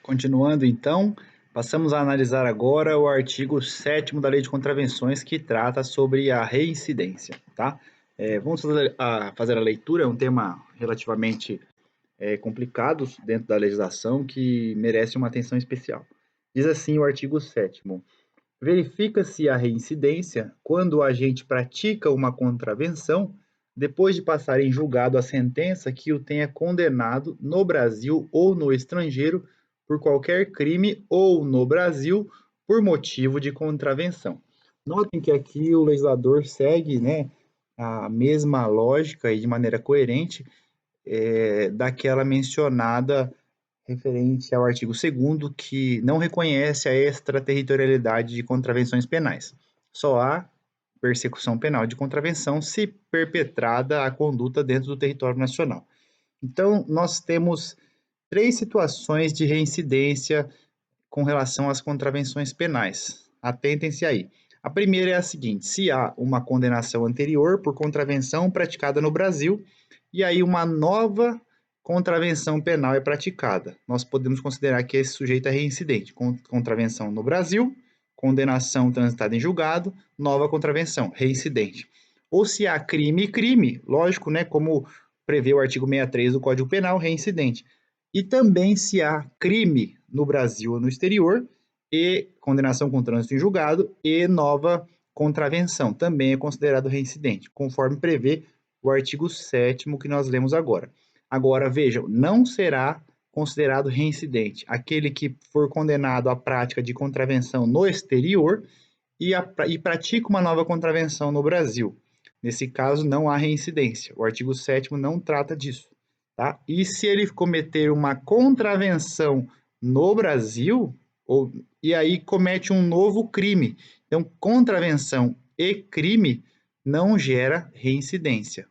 Continuando então, passamos a analisar agora o artigo 7º da Lei de Contravenções, que trata sobre a reincidência, tá? Vamos fazer a leitura, é um tema relativamente complicado dentro da legislação que merece uma atenção especial. Diz assim o artigo 7º: verifica-se a reincidência quando o agente pratica uma contravenção depois de passar em julgado a sentença que o tenha condenado no Brasil ou no estrangeiro por qualquer crime ou no Brasil por motivo de contravenção. Notem que aqui o legislador segue, né, a mesma lógica e de maneira coerente daquela mencionada referente ao artigo 2º, que não reconhece a extraterritorialidade de contravenções penais. Só há persecução penal de contravenção se perpetrada a conduta dentro do território nacional. Então, nós temos três situações de reincidência com relação às contravenções penais. Atentem-se aí. A primeira é a seguinte: se há uma condenação anterior por contravenção praticada no Brasil e aí uma nova contravenção penal é praticada, nós podemos considerar que esse sujeito é reincidente. Contravenção no Brasil, condenação transitada em julgado, nova contravenção, reincidente. Ou se há crime, lógico, né, como prevê o artigo 63 do Código Penal, reincidente. E também se há crime no Brasil ou no exterior e condenação com trânsito em julgado e nova contravenção, também é considerado reincidente, conforme prevê o artigo 7º que nós lemos agora. Agora, vejam, não será considerado reincidente aquele que for condenado à prática de contravenção no exterior e pratica uma nova contravenção no Brasil. Nesse caso, não há reincidência. O artigo 7º não trata disso. Tá? E se ele cometer uma contravenção no Brasil, e aí comete um novo crime. Então, contravenção e crime não gera reincidência.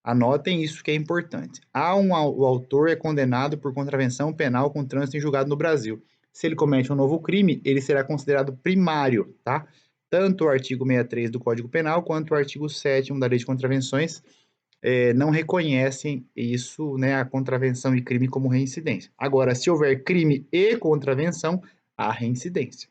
Anotem isso que é importante. O autor é condenado por contravenção penal com trânsito em julgado no Brasil. Se ele comete um novo crime, ele será considerado primário, tá? Tanto o artigo 63 do Código Penal quanto o artigo 7º da Lei de Contravenções não reconhecem isso, né, a contravenção e crime como reincidência. Agora, se houver crime e contravenção, há reincidência.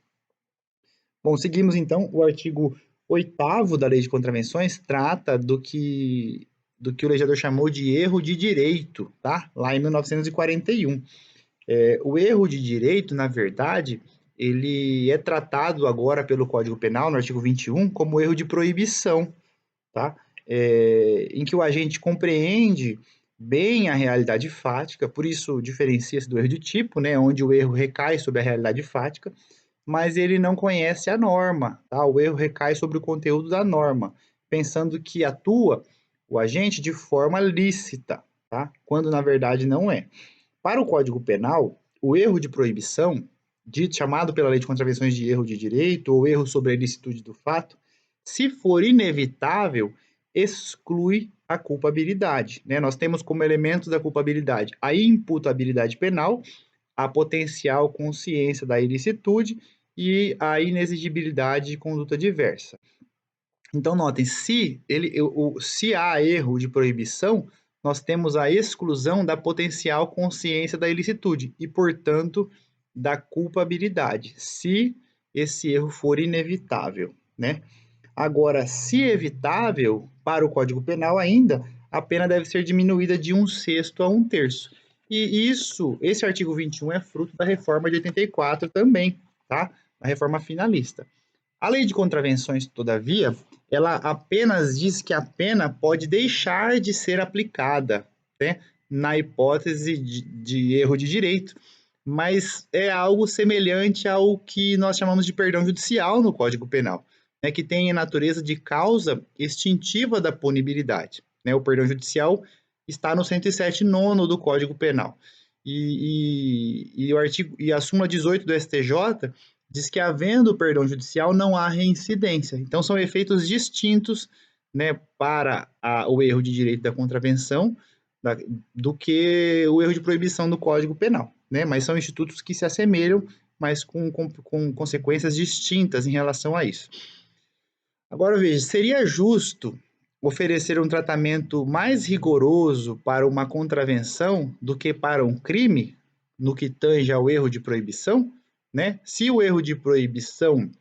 Bom, seguimos então. O artigo 8º da Lei de Contravenções trata do que o legislador chamou de erro de direito, tá? Lá em 1941. O erro de direito, na verdade, ele é tratado agora pelo Código Penal, no artigo 21, como erro de proibição, tá? Em que o agente compreende bem a realidade fática, por isso diferencia-se do erro de tipo, né, onde o erro recai sobre a realidade fática, mas ele não conhece a norma, tá? O erro recai sobre o conteúdo da norma, pensando que atua o agente de forma lícita, tá? Quando na verdade não é. Para o Código Penal, o erro de proibição, chamado pela Lei de Contravenções de erro de direito ou erro sobre a ilicitude do fato, se for inevitável, exclui a culpabilidade, né? Nós temos como elementos da culpabilidade a imputabilidade penal, a potencial consciência da ilicitude e a inexigibilidade de conduta diversa. Então, notem, se há erro de proibição, nós temos a exclusão da potencial consciência da ilicitude e, portanto, da culpabilidade, se esse erro for inevitável, né? Agora, se evitável, para o Código Penal ainda, a pena deve ser diminuída de 1/6 a 1/3. E esse artigo 21 é fruto da reforma de 84 também, tá? A reforma finalista. A lei de contravenções, todavia, ela apenas diz que a pena pode deixar de ser aplicada, né? Na hipótese de erro de direito, mas é algo semelhante ao que nós chamamos de perdão judicial no Código Penal, né, que tem a natureza de causa extintiva da punibilidade. Né? O perdão judicial está no 107 nono do Código Penal. E a súmula 18 do STJ diz que, havendo perdão judicial, não há reincidência. Então, são efeitos distintos, né, para o erro de direito da contravenção do que o erro de proibição do Código Penal. Né? Mas são institutos que se assemelham, mas com consequências distintas em relação a isso. Agora, veja, seria justo oferecer um tratamento mais rigoroso para uma contravenção do que para um crime? no que tange ao erro de proibição, né? Se o erro de proibição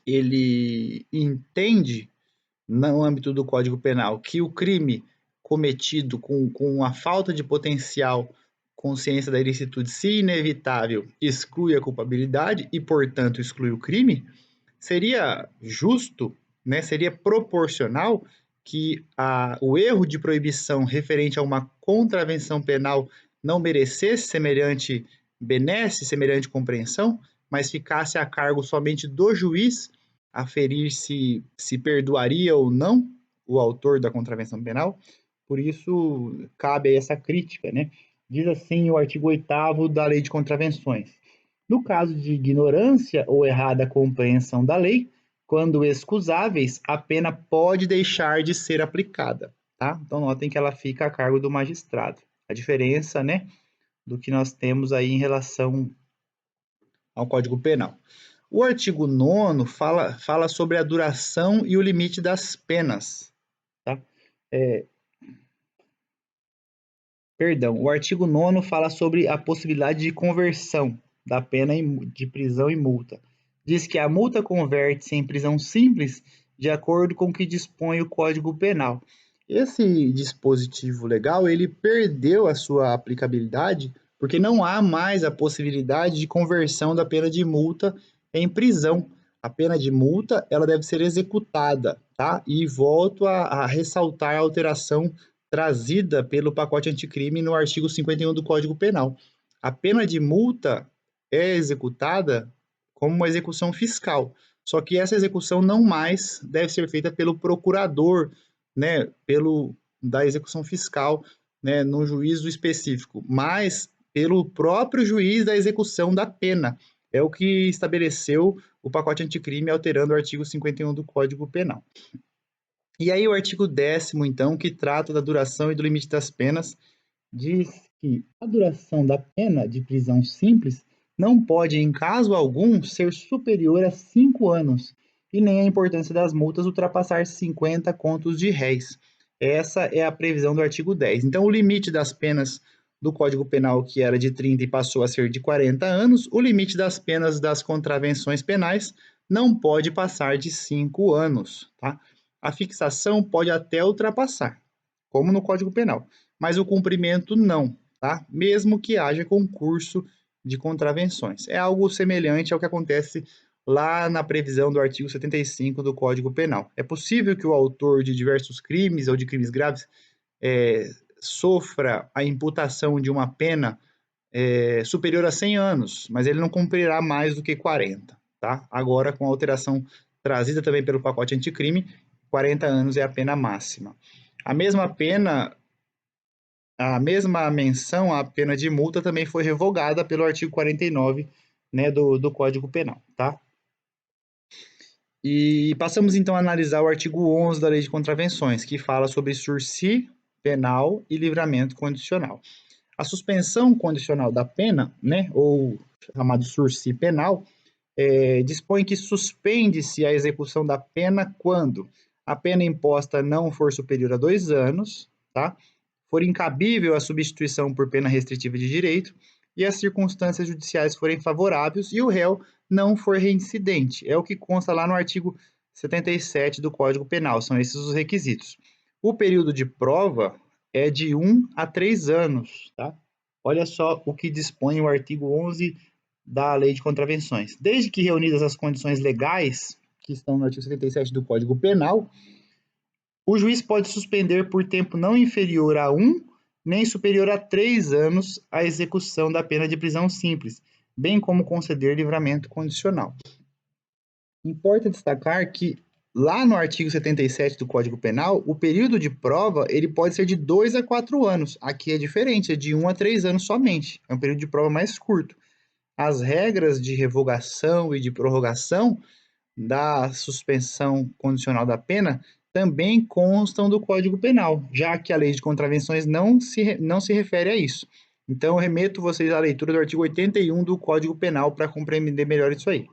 ele entende no âmbito do Código Penal que o crime cometido com a falta de potencial consciência da ilicitude, se inevitável, exclui a culpabilidade e, portanto, exclui o crime, seria justo, né, seria proporcional que o erro de proibição referente a uma contravenção penal não merecesse semelhante benesse, semelhante compreensão, mas ficasse a cargo somente do juiz aferir se perdoaria ou não o autor da contravenção penal. Por isso, cabe essa crítica, né? Diz assim o artigo 8º da Lei de Contravenções. No caso de ignorância ou errada compreensão da lei, quando excusáveis, a pena pode deixar de ser aplicada, tá? Então, notem que ela fica a cargo do magistrado. A diferença, né, do que nós temos aí em relação ao Código Penal. O artigo 9º fala sobre a duração e o limite das penas, tá? Perdão, o artigo 9º fala sobre a possibilidade de conversão da pena de prisão e multa. Diz que a multa converte-se em prisão simples de acordo com o que dispõe o Código Penal. Esse dispositivo legal, ele perdeu a sua aplicabilidade porque não há mais a possibilidade de conversão da pena de multa em prisão. A pena de multa, ela deve ser executada, tá? E volto a ressaltar a alteração trazida pelo pacote anticrime no artigo 51 do Código Penal. A pena de multa é executada como uma execução fiscal, só que essa execução não mais deve ser feita pelo procurador, né, da execução fiscal, né, no juízo específico, mas pelo próprio juiz da execução da pena. É o que estabeleceu o pacote anticrime alterando o artigo 51 do Código Penal. E aí o artigo 10º, então, que trata da duração e do limite das penas, diz que a duração da pena de prisão simples não pode, em caso algum, ser superior a 5 anos, e nem a importância das multas ultrapassar 50 contos de réis. Essa é a previsão do artigo 10. Então, o limite das penas do Código Penal, que era de 30 e passou a ser de 40 anos, o limite das penas das contravenções penais não pode passar de 5 anos, tá? A fixação pode até ultrapassar, como no Código Penal, mas o cumprimento não, tá? Mesmo que haja concurso de contravenções. É algo semelhante ao que acontece lá na previsão do artigo 75 do Código Penal. É possível que o autor de diversos crimes ou de crimes graves sofra a imputação de uma pena superior a 100 anos, mas ele não cumprirá mais do que 40, tá? Agora, com a alteração trazida também pelo pacote anticrime, 40 anos é a pena máxima. A mesma pena, a mesma menção à pena de multa também foi revogada pelo artigo 49, né, do Código Penal, tá? E passamos então a analisar o artigo 11 da Lei de Contravenções, que fala sobre sursi penal e livramento condicional. A suspensão condicional da pena, né, ou chamado sursi penal, dispõe que suspende-se a execução da pena quando a pena imposta não for superior a 2 anos, tá? For incabível a substituição por pena restritiva de direito e as circunstâncias judiciais forem favoráveis e o réu não for reincidente. É o que consta lá no artigo 77 do Código Penal, são esses os requisitos. O período de prova é de 1 a 3 anos, tá? Olha só o que dispõe o artigo 11 da Lei de Contravenções. Desde que reunidas as condições legais que estão no artigo 77 do Código Penal, o juiz pode suspender por tempo não inferior a 1 nem superior a 3 anos a execução da pena de prisão simples, bem como conceder livramento condicional. Importa destacar que lá no artigo 77 do Código Penal, o período de prova ele pode ser de 2 a 4 anos. Aqui é diferente, é de 1 a 3 anos somente. É um período de prova mais curto. As regras de revogação e de prorrogação da suspensão condicional da pena também constam do Código Penal, já que a Lei de Contravenções não se refere a isso. Então, eu remeto vocês à leitura do artigo 81 do Código Penal para compreender melhor isso aí.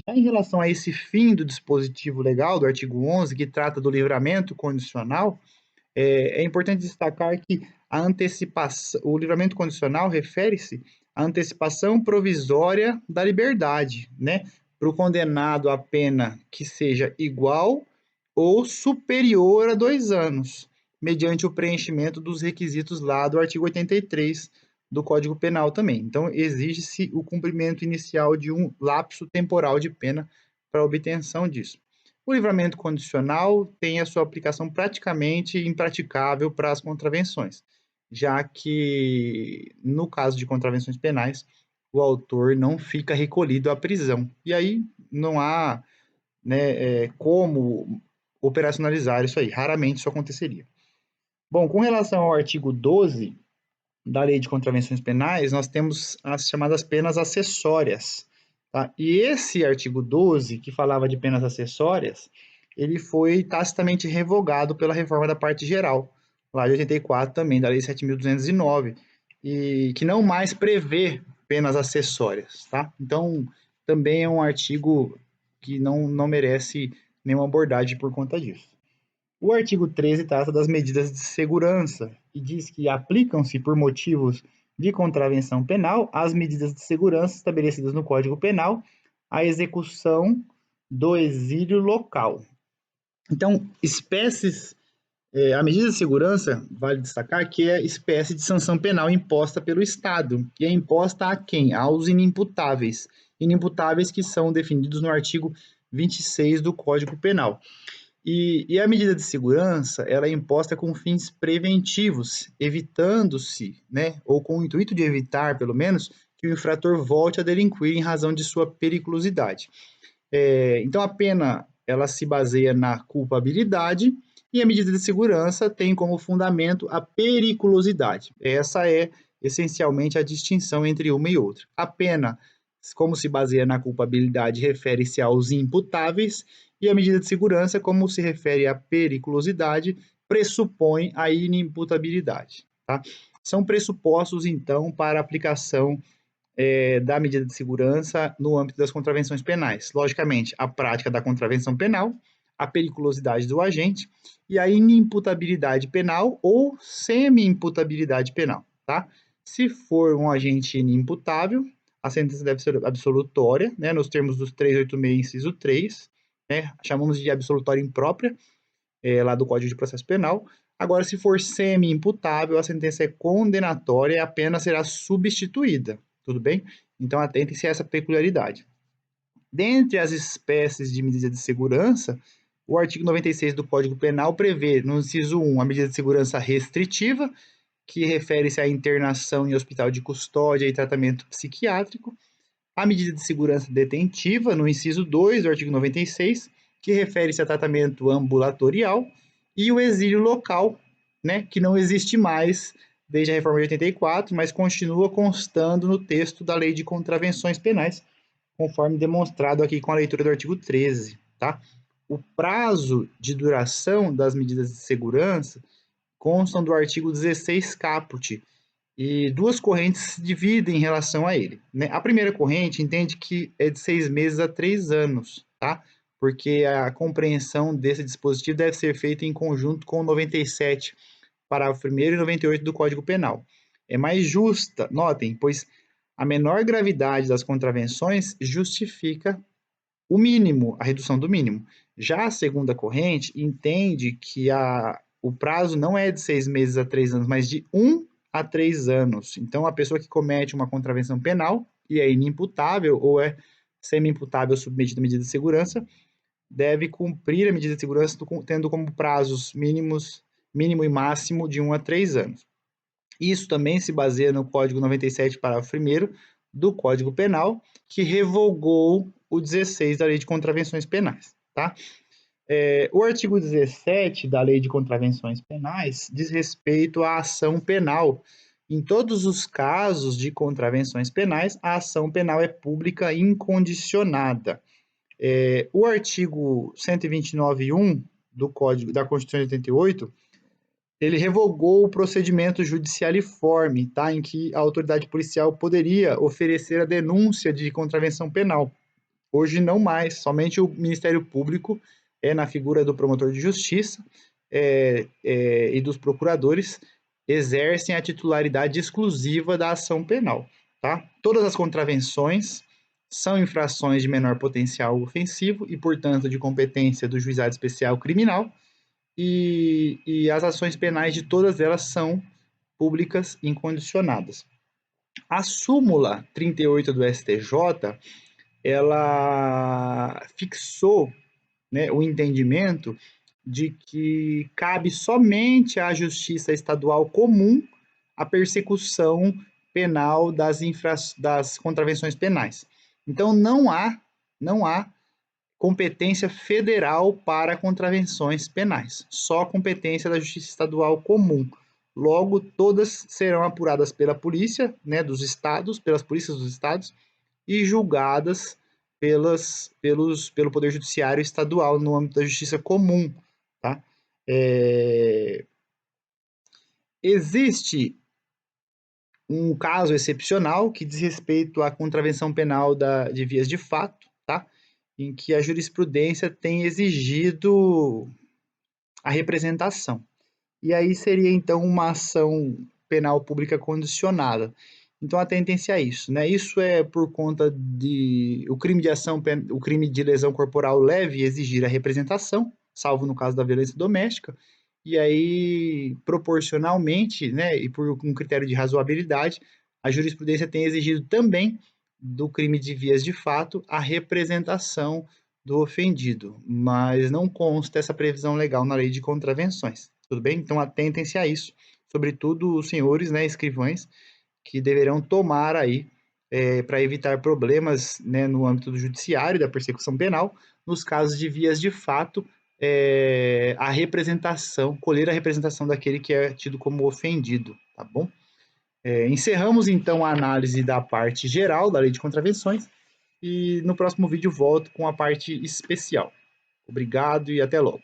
Já em relação a esse fim do dispositivo legal, do artigo 11, que trata do livramento condicional, é importante destacar que a antecipação, o livramento condicional refere-se à antecipação provisória da liberdade, né? Para o condenado a pena que seja igual ou superior a 2 anos, mediante o preenchimento dos requisitos lá do artigo 83 do Código Penal também. Então, exige-se o cumprimento inicial de um lapso temporal de pena para a obtenção disso. O livramento condicional tem a sua aplicação praticamente impraticável para as contravenções, já que, no caso de contravenções penais, o autor não fica recolhido à prisão. E aí não há, né, como operacionalizar isso aí. Raramente isso aconteceria. Bom, com relação ao artigo 12 da Lei de Contravenções Penais, nós temos as chamadas penas acessórias. Tá? E esse artigo 12, que falava de penas acessórias, ele foi tacitamente revogado pela reforma da parte geral, lá de 84 também, da Lei 7.209, e que não mais prevê penas acessórias. Tá? Então, também é um artigo que não merece nenhuma abordagem por conta disso. O artigo 13 trata das medidas de segurança e diz que aplicam-se por motivos de contravenção penal as medidas de segurança estabelecidas no Código Penal à execução do exílio local. Então, a medida de segurança, vale destacar que é espécie de sanção penal imposta pelo Estado. E é imposta a quem? Aos inimputáveis. Inimputáveis que são definidos no artigo 26 do Código Penal. E a medida de segurança, ela é imposta com fins preventivos, evitando-se, né, ou com o intuito de evitar, pelo menos, que o infrator volte a delinquir em razão de sua periculosidade. Então, a pena, ela se baseia na culpabilidade e a medida de segurança tem como fundamento a periculosidade. Essa é, essencialmente, a distinção entre uma e outra. A pena, como se baseia na culpabilidade, refere-se aos imputáveis e a medida de segurança, como se refere à periculosidade, pressupõe a inimputabilidade. Tá? São pressupostos, então, para a aplicação da medida de segurança no âmbito das contravenções penais. Logicamente, a prática da contravenção penal, a periculosidade do agente e a inimputabilidade penal ou semi-imputabilidade penal. Tá? Se for um agente inimputável, a sentença deve ser absolutória, né, nos termos dos 386, inciso 3, né, chamamos de absolutória imprópria, lá do Código de Processo Penal. Agora, se for semi-imputável, a sentença é condenatória e a pena será substituída, tudo bem? Então, atentem-se a essa peculiaridade. Dentre as espécies de medida de segurança, o artigo 96 do Código Penal prevê, no inciso 1, a medida de segurança restritiva, que refere-se à internação em hospital de custódia e tratamento psiquiátrico, a medida de segurança detentiva, no inciso 2 do artigo 96, que refere-se a tratamento ambulatorial, e o exílio local, né, que não existe mais desde a reforma de 84, mas continua constando no texto da Lei de Contravenções Penais, conforme demonstrado aqui com a leitura do artigo 13. Tá? O prazo de duração das medidas de segurança constam do artigo 16 caput, e duas correntes se dividem em relação a ele. Né? A primeira corrente entende que é de 6 meses a 3 anos, tá? Porque a compreensão desse dispositivo deve ser feita em conjunto com o 97, parágrafo 1º e 98 do Código Penal. É mais justa, notem, pois a menor gravidade das contravenções justifica o mínimo, a redução do mínimo. Já a segunda corrente entende que o prazo não é de 6 meses a 3 anos, mas de 1 a 3 anos. Então, a pessoa que comete uma contravenção penal e é inimputável ou é semi-imputável submetida à medida de segurança, deve cumprir a medida de segurança tendo como prazos mínimo e máximo de 1 a 3 anos. Isso também se baseia no Código 97, parágrafo 1º do Código Penal, que revogou o 16 da Lei de Contravenções Penais. Tá? O artigo 17 da Lei de Contravenções Penais diz respeito à ação penal. Em todos os casos de contravenções penais, a ação penal é pública incondicionada. O artigo 129.1 do Código da Constituição de 88, ele revogou o procedimento judicialiforme, tá? Em que a autoridade policial poderia oferecer a denúncia de contravenção penal. Hoje não mais, somente o Ministério Público, na figura do promotor de justiça e dos procuradores, exercem a titularidade exclusiva da ação penal, tá? Todas as contravenções são infrações de menor potencial ofensivo e, portanto, de competência do Juizado Especial Criminal, e as ações penais de todas elas são públicas incondicionadas. A súmula 38 do STJ, ela fixou, né, o entendimento de que cabe somente à Justiça Estadual comum a persecução penal das contravenções penais. Então, não há competência federal para contravenções penais, só competência da Justiça Estadual comum. Logo, todas serão apuradas pela polícia, né, dos estados, pelas polícias dos estados, e julgadas pelo Poder Judiciário Estadual no âmbito da Justiça Comum. Tá? Existe um caso excepcional que diz respeito à contravenção penal de vias de fato, tá? Em que a jurisprudência tem exigido a representação. E aí seria, então, uma ação penal pública condicionada. Então, a tendência é isso, né? Isso é por conta de o crime de lesão corporal leve exigir a representação, salvo no caso da violência doméstica, e aí, proporcionalmente, né, e por um critério de razoabilidade, a jurisprudência tem exigido também do crime de vias de fato a representação do ofendido, mas não consta essa previsão legal na lei de contravenções. Tudo bem? Então atentem-se a isso, sobretudo os senhores, né, escrivães, que deverão tomar aí para evitar problemas, né, no âmbito do judiciário, da persecução penal, nos casos de vias de fato, a representação, colher a representação daquele que é tido como ofendido, tá bom? Encerramos então a análise da parte geral da lei de contravenções e no próximo vídeo volto com a parte especial. Obrigado e até logo.